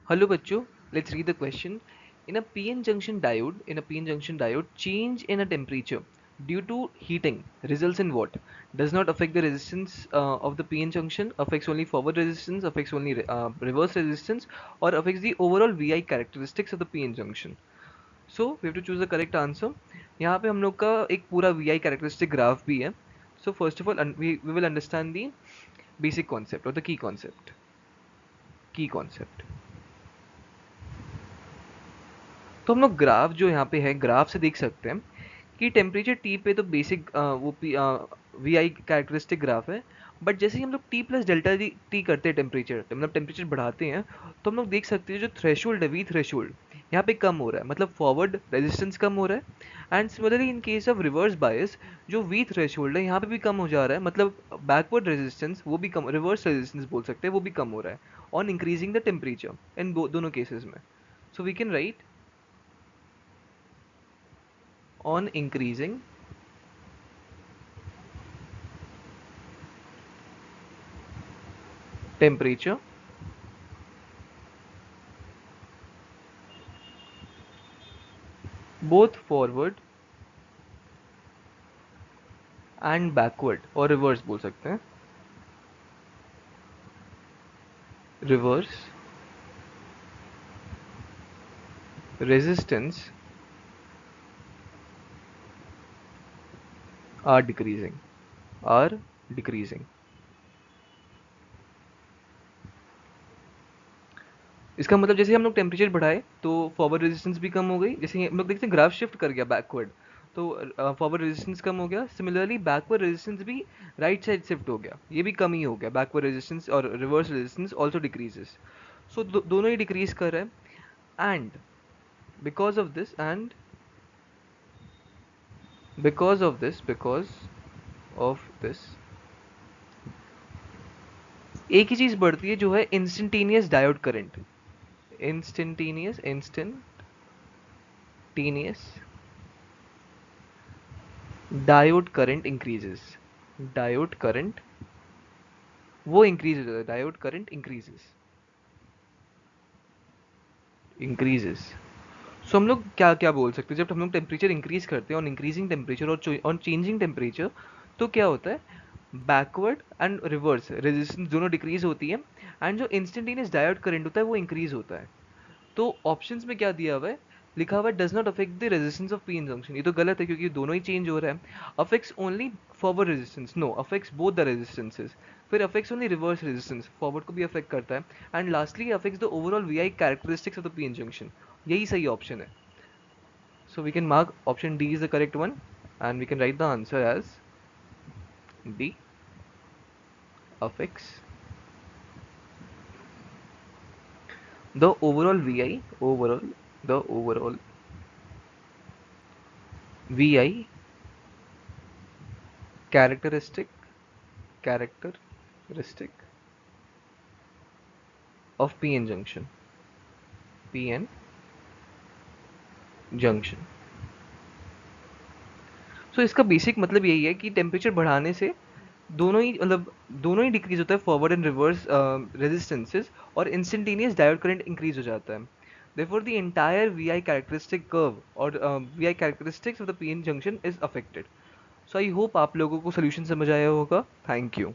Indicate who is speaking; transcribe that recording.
Speaker 1: Hello bachcho, let's read the question. In a PN junction diode, change in a temperature due to heating results in what? Does not affect the resistance of the PN junction, affects only forward resistance, affects only reverse resistance, or affects the overall VI characteristics of the PN junction. So we have to choose the correct answer. यहाँ पे हम लोग का एक पूरा VI characteristic graph भी है. So first of all, we will understand the basic concept or the key concept. Key concept. तो हम लोग ग्राफ जो यहाँ पे है ग्राफ से देख सकते हैं कि टेम्परेचर टी पे तो बेसिक वो वी आई कैरेक्टरिस्टिक ग्राफ है। बट जैसे ही हम लोग टी प्लस डेल्टा टी करते हैं टेम्परेचर मतलब टेम्परेचर बढ़ाते हैं तो हम लोग देख सकते हैं जो थ्रेशोल्ड है वी थ्रेशोल्ड यहाँ पे कम हो रहा है मतलब फॉरवर्ड रेजिस्टेंस कम हो रहा है। And similarly in case of reverse bias जो वी थ्रेशोल्ड है यहाँ पे भी कम हो जा रहा है मतलब बैकवर्ड रेजिस्टेंस वो भी कम रिवर्स रेजिस्टेंस बोल सकते हैं वो भी कम हो रहा है on increasing the temperature in दोनों केसेस में। So we can write on increasing temperature both forward and backward और reverse बोल सकते हैं reverse resistance are decreasing। इसका मतलब जैसे हम लोग टेम्परेचर बढ़ाए तो फॉरवर्ड रेजिस्टेंस भी कम हो गई। जैसे हम लोग देखते हैं ग्राफ शिफ्ट कर गया बैकवर्ड तो फॉरवर्ड रेजिस्टेंस कम हो गया। सिमिलरली बैकवर्ड रेजिस्टेंस भी राइट साइड शिफ्ट हो गया ये भी कम ही हो गया बैकवर्ड रेजिस्टेंस और रिवर्स रेजिस्टेंस ऑल्सो डिक्रीजेस। सो दोनों ही डिक्रीज कर रहा है। And because of this and because of this एक ही चीज बढ़ती है जो है instantaneous diode current. Instantaneous diode current increases. Diode current वो इंक्रीज हो जाता है डायोड करंट इंक्रीजेस। सो हम लोग क्या क्या बोल सकते हैं जब हम लोग टेम्परेचर इंक्रीज करते हैं ऑन इंक्रीजिंग टेम्परेचर और ऑन चेंजिंग टेम्परेचर तो क्या होता है बैकवर्ड एंड रिवर्स रेजिस्टेंस दोनों डिक्रीज होती है एंड जो इंस्टेंटेनियस डायोड करंट होता है वो इंक्रीज होता है। तो ऑप्शंस में क्या दिया हुआ है लिखा हुआ है does not affect the resistance of P N junction. ये तो गलत है क्योंकि दोनों ही चेंज हो रहा है। Affects only forward resistance no affects both the resistances. फिर affects only reverse resistance forward को भी अफेक्ट करता है। And lastly affects the overall V I characteristics of the P N junction. यही सही ऑप्शन है। So we can mark option D is the correct one and we can write the answer as D affects the overall VI the overall VI characteristic characteristic of PN junction PN junction। सो इसका basic मतलब यही है कि temperature बढ़ाने से दोनों ही decrease होता है फॉरवर्ड एंड रिवर्स रेजिस्टेंसेस और इंस्टेंटेनियस डायोड करंट इंक्रीज हो जाता है। Therefore, the entire VI characteristic curve or VI characteristics of the PN junction is affected. So I hope आप लोगों को solution समझ आया होगा। Thank you.